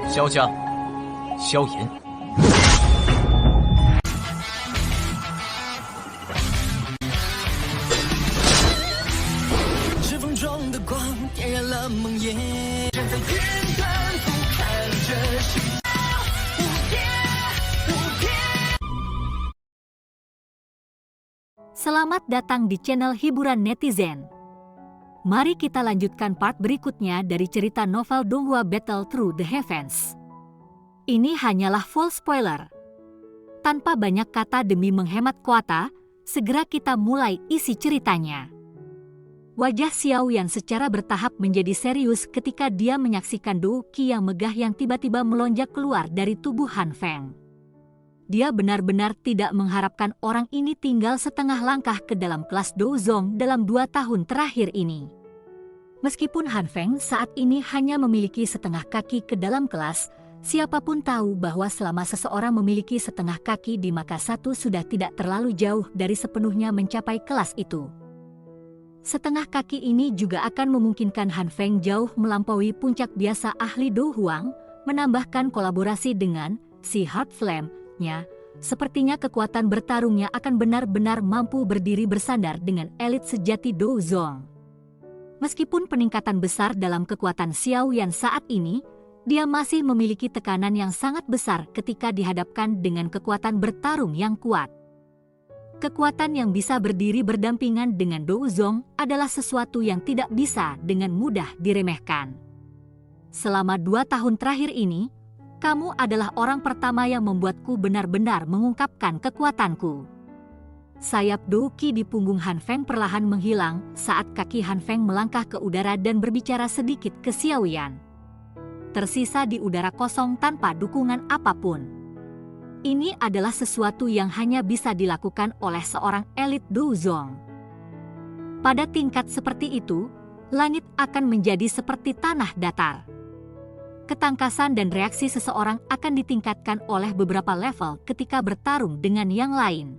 萧家，萧炎。指缝中的光点燃了梦魇，站在天边俯瞰着世界无边。 Selamat datang di channel hiburan netizen. Mari kita lanjutkan part berikutnya dari cerita novel Donghua Battle Through the Heavens. Ini hanyalah full spoiler. Tanpa banyak kata demi menghemat kuota, segera kita mulai isi ceritanya. Wajah Xiao Yan secara bertahap menjadi serius ketika dia menyaksikan Dou Qi yang megah yang tiba-tiba melonjak keluar dari tubuh Han Feng. Dia benar-benar tidak mengharapkan orang ini tinggal setengah langkah ke dalam kelas Douzong dalam 2 tahun terakhir ini. Meskipun Han Feng saat ini hanya memiliki setengah kaki ke dalam kelas, siapapun tahu bahwa selama seseorang memiliki setengah kaki di maka satu sudah tidak terlalu jauh dari sepenuhnya mencapai kelas itu. Setengah kaki ini juga akan memungkinkan Han Feng jauh melampaui puncak biasa ahli Do Huang, menambahkan kolaborasi dengan si Heart Flame-nya. Sepertinya kekuatan bertarungnya akan benar-benar mampu berdiri bersandar dengan elit sejati Douzong. Meskipun peningkatan besar dalam kekuatan Xiao Yan saat ini, dia masih memiliki tekanan yang sangat besar ketika dihadapkan dengan kekuatan bertarung yang kuat. Kekuatan yang bisa berdiri berdampingan dengan Douzong adalah sesuatu yang tidak bisa dengan mudah diremehkan. Selama 2 tahun terakhir ini, kamu adalah orang pertama yang membuatku benar-benar mengungkapkan kekuatanku. Sayap Dou Qi di punggung Han Feng perlahan menghilang saat kaki Han Feng melangkah ke udara dan berbicara sedikit ke Xiao Yan. Tersisa di udara kosong tanpa dukungan apapun. Ini adalah sesuatu yang hanya bisa dilakukan oleh seorang elit Douzong. Pada tingkat seperti itu, langit akan menjadi seperti tanah datar. Ketangkasan dan reaksi seseorang akan ditingkatkan oleh beberapa level ketika bertarung dengan yang lain.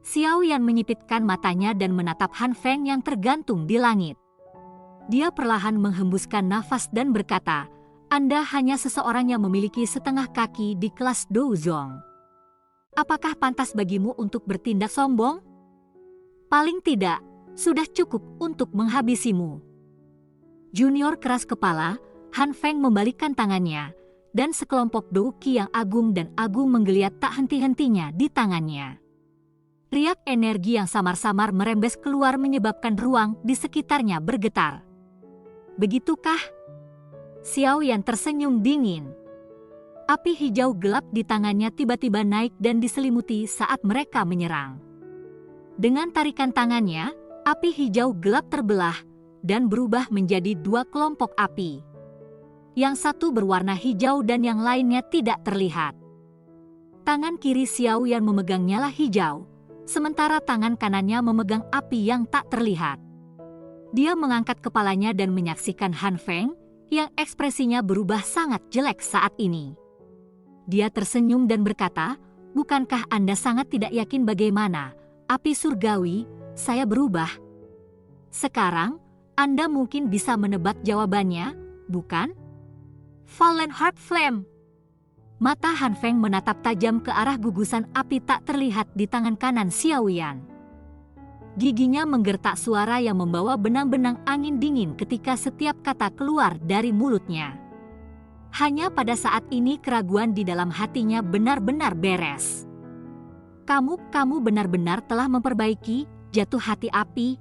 Xiao Yan menyipitkan matanya dan menatap Han Feng yang tergantung di langit. Dia perlahan menghembuskan nafas dan berkata, "Anda hanya seseorang yang memiliki setengah kaki di kelas Douzong. Apakah pantas bagimu untuk bertindak sombong? Paling tidak, sudah cukup untuk menghabisimu." Junior keras kepala, Han Feng membalikkan tangannya, dan sekelompok Dou Qi yang agung dan agung menggeliat tak henti-hentinya di tangannya. Riak energi yang samar-samar merembes keluar menyebabkan ruang di sekitarnya bergetar. Begitukah? Xiao Yan tersenyum dingin. Api hijau gelap di tangannya tiba-tiba naik dan diselimuti saat mereka menyerang. Dengan tarikan tangannya, api hijau gelap terbelah dan berubah menjadi 2 kelompok api. Yang satu berwarna hijau dan yang lainnya tidak terlihat. Tangan kiri Xiao Yan memegang nyala hijau, sementara tangan kanannya memegang api yang tak terlihat. Dia mengangkat kepalanya dan menyaksikan Han Feng, yang ekspresinya berubah sangat jelek saat ini. Dia tersenyum dan berkata, "Bukankah Anda sangat tidak yakin bagaimana, api surgawi, saya berubah? Sekarang, Anda mungkin bisa menebak jawabannya, bukan? Fallen Heart Flame." Mata Han Feng menatap tajam ke arah gugusan api tak terlihat di tangan kanan Xiao Yan. Giginya menggertak suara yang membawa benang-benang angin dingin ketika setiap kata keluar dari mulutnya. Hanya pada saat ini keraguan di dalam hatinya benar-benar beres. Kamu benar-benar telah memperbaiki jatuh hati api."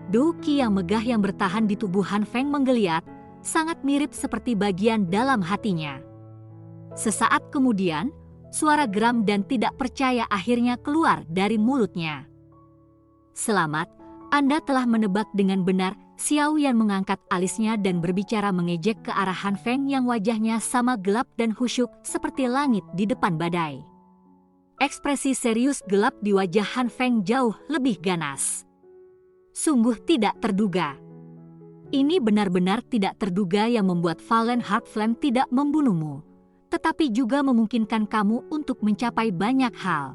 Dou Qi yang megah yang bertahan di tubuh Han Feng menggeliat, sangat mirip seperti bagian dalam hatinya. Sesaat kemudian, suara geram dan tidak percaya akhirnya keluar dari mulutnya. "Selamat, Anda telah menebak dengan benar." Xiao Yan mengangkat alisnya dan berbicara mengejek ke arah Han Feng yang wajahnya sama gelap dan khusyuk seperti langit di depan badai. Ekspresi serius gelap di wajah Han Feng jauh lebih ganas. Sungguh tidak terduga. Ini benar-benar tidak terduga yang membuat Fallen Heart Flame tidak membunuhmu, tetapi juga memungkinkan kamu untuk mencapai banyak hal.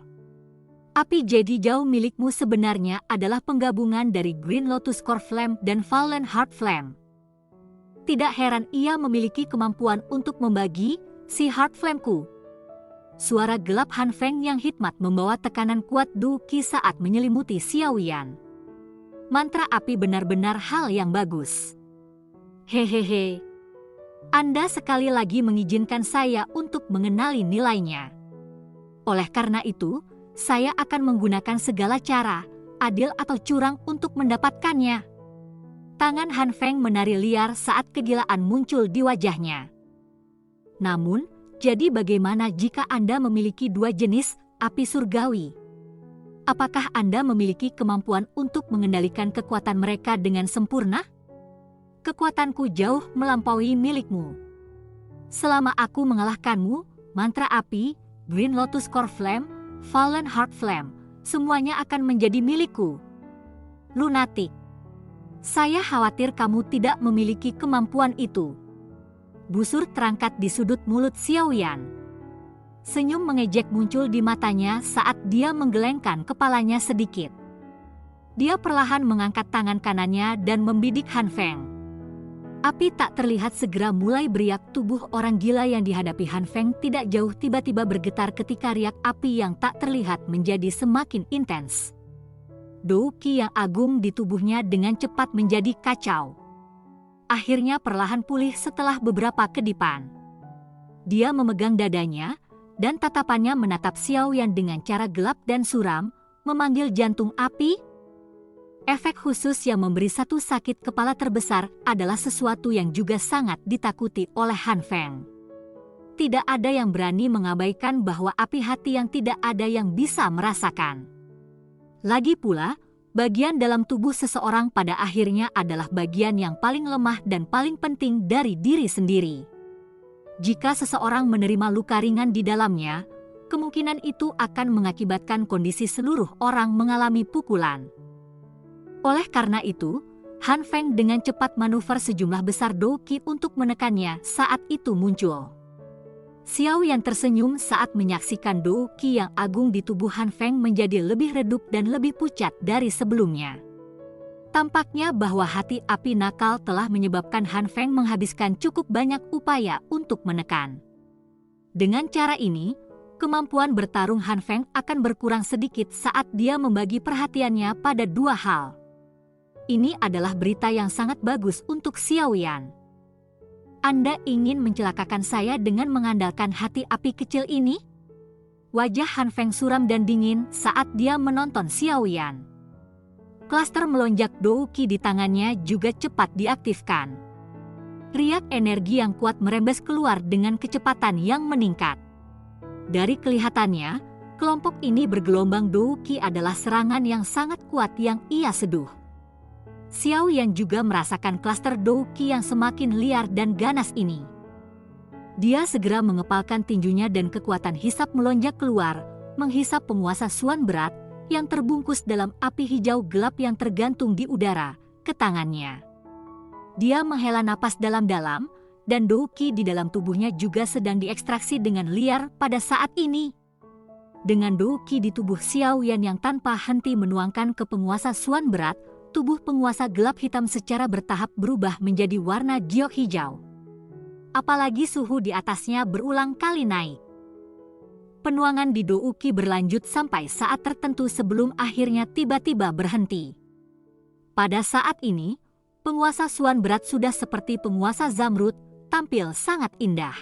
Api jadi jauh milikmu sebenarnya adalah penggabungan dari Green Lotus Core Flame dan Fallen Heart Flame. Tidak heran ia memiliki kemampuan untuk membagi si Heart Flame-ku. Suara gelap Han Feng yang hikmat membawa tekanan kuat Du Qi saat menyelimuti Xiao Yan. Mantra api benar-benar hal yang bagus. Hehehe. Anda sekali lagi mengizinkan saya untuk mengenali nilainya. Oleh karena itu, saya akan menggunakan segala cara, adil atau curang untuk mendapatkannya. Tangan Han Feng menari liar saat kegilaan muncul di wajahnya. Namun, jadi bagaimana jika Anda memiliki dua jenis api surgawi? Apakah Anda memiliki kemampuan untuk mengendalikan kekuatan mereka dengan sempurna? Kekuatanku jauh melampaui milikmu. Selama aku mengalahkanmu, mantra api, Green Lotus Core Flame, Fallen Heart Flame, semuanya akan menjadi milikku. Lunatik. Saya khawatir kamu tidak memiliki kemampuan itu. Busur terangkat di sudut mulut Xiao Yan. Senyum mengejek muncul di matanya saat dia menggelengkan kepalanya sedikit. Dia perlahan mengangkat tangan kanannya dan membidik Han Feng. Api tak terlihat segera mulai beriak. Tubuh orang gila yang dihadapi Han Feng tidak jauh tiba-tiba bergetar ketika riak api yang tak terlihat menjadi semakin intens. Du Qi yang agung di tubuhnya dengan cepat menjadi kacau. Akhirnya perlahan pulih setelah beberapa kedipan. Dia memegang dadanya, dan tatapannya menatap Xiao Yan dengan cara gelap dan suram, memanggil jantung api. Efek khusus yang memberi satu sakit kepala terbesar adalah sesuatu yang juga sangat ditakuti oleh Han Feng. Tidak ada yang berani mengabaikan bahwa api hati yang tidak ada yang bisa merasakan. Lagi pula, bagian dalam tubuh seseorang pada akhirnya adalah bagian yang paling lemah dan paling penting dari diri sendiri. Jika seseorang menerima luka ringan di dalamnya, kemungkinan itu akan mengakibatkan kondisi seluruh orang mengalami pukulan. Oleh karena itu, Han Feng dengan cepat manuver sejumlah besar Du Qi untuk menekannya saat itu muncul. Xiao Yan tersenyum saat menyaksikan Du Qi yang agung di tubuh Han Feng menjadi lebih redup dan lebih pucat dari sebelumnya. Tampaknya bahwa hati api nakal telah menyebabkan Han Feng menghabiskan cukup banyak upaya untuk menekan. Dengan cara ini, kemampuan bertarung Han Feng akan berkurang sedikit saat dia membagi perhatiannya pada dua hal. Ini adalah berita yang sangat bagus untuk Xiao Yan. Anda ingin mencelakakan saya dengan mengandalkan hati api kecil ini? Wajah Han Feng suram dan dingin saat dia menonton Xiao Yan. Klaster melonjak Du Qi di tangannya juga cepat diaktifkan. Riak energi yang kuat merembes keluar dengan kecepatan yang meningkat. Dari kelihatannya, kelompok ini bergelombang Du Qi adalah serangan yang sangat kuat yang ia seduh. Xiao Yan juga merasakan klaster Du Qi yang semakin liar dan ganas ini. Dia segera mengepalkan tinjunya dan kekuatan hisap melonjak keluar, menghisap penguasa Suan berat yang terbungkus dalam api hijau gelap yang tergantung di udara ke tangannya. Dia menghela napas dalam-dalam, dan Du Qi di dalam tubuhnya juga sedang diekstraksi dengan liar pada saat ini. Dengan Du Qi di tubuh Xiao Yan yang tanpa henti menuangkan ke penguasa Suan berat, tubuh penguasa gelap hitam secara bertahap berubah menjadi warna giok hijau. Apalagi suhu di atasnya berulang kali naik. Penuangan di Du Qi berlanjut sampai saat tertentu sebelum akhirnya tiba-tiba berhenti. Pada saat ini, penguasa Suan berat sudah seperti penguasa Zamrud, tampil sangat indah.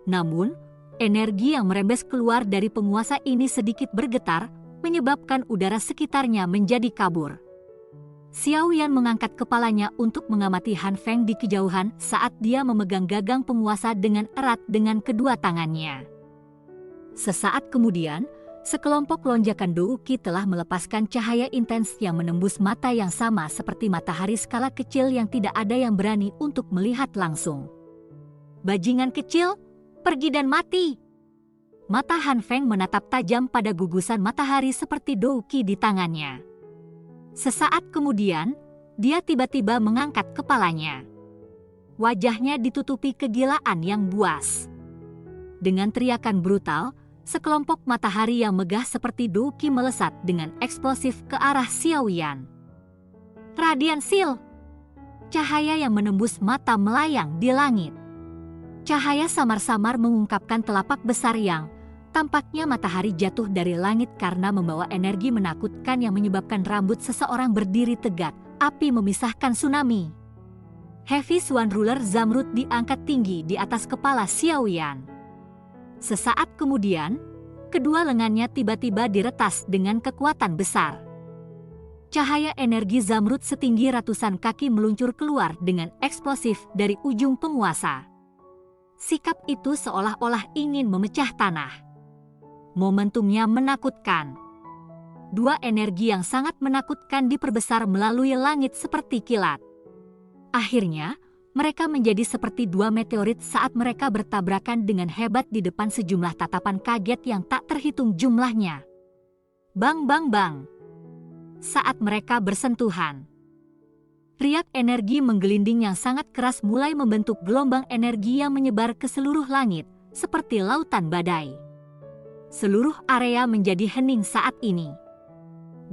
Namun, energi yang merembes keluar dari penguasa ini sedikit bergetar, menyebabkan udara sekitarnya menjadi kabur. Xiao Yan mengangkat kepalanya untuk mengamati Han Feng di kejauhan saat dia memegang gagang penguasa dengan erat dengan kedua tangannya. Sesaat kemudian, sekelompok lonjakan Du Qi telah melepaskan cahaya intens yang menembus mata yang sama seperti matahari skala kecil yang tidak ada yang berani untuk melihat langsung. Bajingan kecil, pergi dan mati! Mata Han Feng menatap tajam pada gugusan matahari seperti Du Qi di tangannya. Sesaat kemudian, dia tiba-tiba mengangkat kepalanya. Wajahnya ditutupi kegilaan yang buas. Dengan teriakan brutal, sekelompok matahari yang megah seperti Du Qi melesat dengan eksplosif ke arah Xiao Yan. Radiant Seal! cahaya yang menembus mata melayang di langit. Cahaya samar-samar mengungkapkan telapak besar yang tampaknya matahari jatuh dari langit karena membawa energi menakutkan yang menyebabkan rambut seseorang berdiri tegak. Api memisahkan tsunami. Heavy Swan Ruler Zamrud diangkat tinggi di atas kepala Xiaoyan. Sesaat kemudian, kedua lengannya tiba-tiba diretas dengan kekuatan besar. Cahaya energi Zamrud setinggi ratusan kaki meluncur keluar dengan eksplosif dari ujung penguasa. Sikap itu seolah-olah ingin memecah tanah. Momentumnya menakutkan. Dua energi yang sangat menakutkan diperbesar melalui langit seperti kilat. Akhirnya, mereka menjadi seperti dua meteorit saat mereka bertabrakan dengan hebat di depan sejumlah tatapan kaget yang tak terhitung jumlahnya. Bang bang bang. Saat mereka bersentuhan, riak energi menggelinding yang sangat keras mulai membentuk gelombang energi yang menyebar ke seluruh langit, seperti lautan badai. Seluruh area menjadi hening saat ini.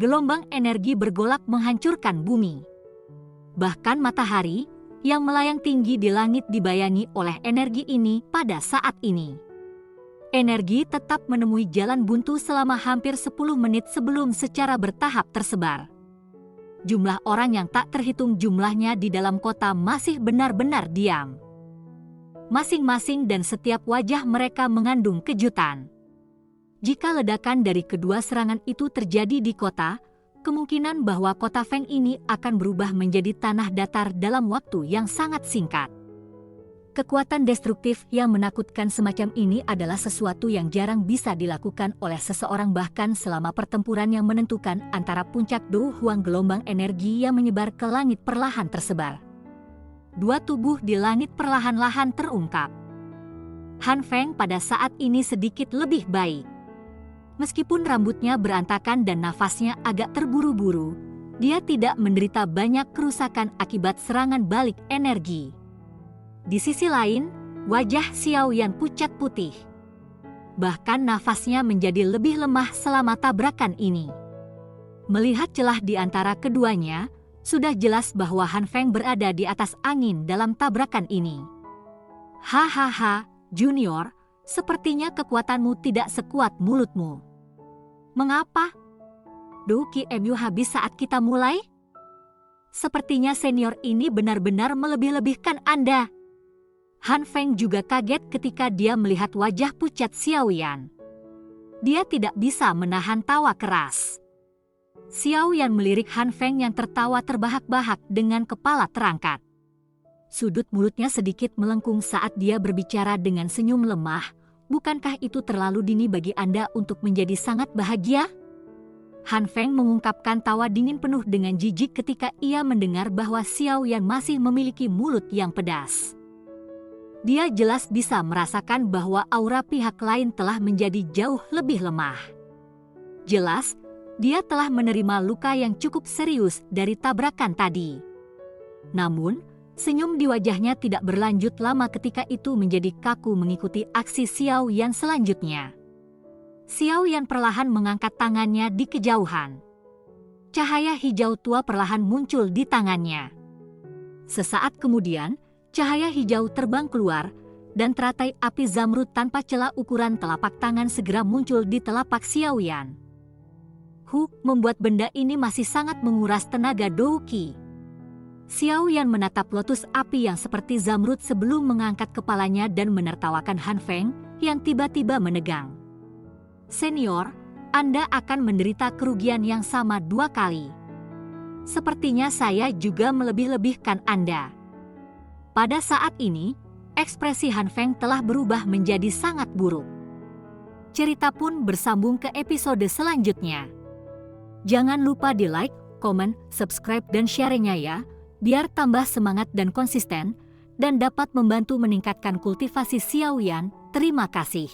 Gelombang energi bergolak menghancurkan bumi. Bahkan matahari yang melayang tinggi di langit dibayangi oleh energi ini pada saat ini. Energi tetap menemui jalan buntu selama hampir 10 menit sebelum secara bertahap tersebar. Jumlah orang yang tak terhitung jumlahnya di dalam kota masih benar-benar diam. Masing-masing dan setiap wajah mereka mengandung kejutan. Jika ledakan dari kedua serangan itu terjadi di kota, kemungkinan bahwa kota Feng ini akan berubah menjadi tanah datar dalam waktu yang sangat singkat. Kekuatan destruktif yang menakutkan semacam ini adalah sesuatu yang jarang bisa dilakukan oleh seseorang bahkan selama pertempuran yang menentukan antara puncak Do Huang. Gelombang energi yang menyebar ke langit perlahan tersebar. Dua tubuh di langit perlahan-lahan terungkap. Han Feng pada saat ini sedikit lebih baik. Meskipun rambutnya berantakan dan nafasnya agak terburu-buru, dia tidak menderita banyak kerusakan akibat serangan balik energi. Di sisi lain, wajah Xiaoyan pucat putih. Bahkan nafasnya menjadi lebih lemah selama tabrakan ini. Melihat celah di antara keduanya, sudah jelas bahwa Han Feng berada di atas angin dalam tabrakan ini. Hahaha, Junior, sepertinya kekuatanmu tidak sekuat mulutmu. Mengapa? Do Qmu habis saat kita mulai? Sepertinya senior ini benar-benar melebih-lebihkan Anda. Han Feng juga kaget ketika dia melihat wajah pucat Xiaoyan. Dia tidak bisa menahan tawa keras. Xiaoyan melirik Han Feng yang tertawa terbahak-bahak dengan kepala terangkat. Sudut mulutnya sedikit melengkung saat dia berbicara dengan senyum lemah. Bukankah itu terlalu dini bagi Anda untuk menjadi sangat bahagia? Han Feng mengungkapkan tawa dingin penuh dengan jijik ketika ia mendengar bahwa Xiaoyan masih memiliki mulut yang pedas. Dia jelas bisa merasakan bahwa aura pihak lain telah menjadi jauh lebih lemah. Jelas, dia telah menerima luka yang cukup serius dari tabrakan tadi. Namun, senyum di wajahnya tidak berlanjut lama ketika itu menjadi kaku mengikuti aksi Xiaoyan selanjutnya. Xiaoyan perlahan mengangkat tangannya di kejauhan. Cahaya hijau tua perlahan muncul di tangannya. Sesaat kemudian, cahaya hijau terbang keluar, dan teratai api Zamrud tanpa celah ukuran telapak tangan segera muncul di telapak Xiaoyan. Membuat benda ini masih sangat menguras tenaga Do Qi. Xiaoyan menatap lotus api yang seperti Zamrud sebelum mengangkat kepalanya dan menertawakan Han Feng yang tiba-tiba menegang. Senior, Anda akan menderita kerugian yang sama 2 kali. Sepertinya saya juga melebih-lebihkan Anda. Pada saat ini, ekspresi Han Feng telah berubah menjadi sangat buruk. Cerita pun bersambung ke episode selanjutnya. Jangan lupa di like, komen, subscribe, dan share-nya ya, biar tambah semangat dan konsisten, dan dapat membantu meningkatkan kultivasi Xiaoyan. Terima kasih.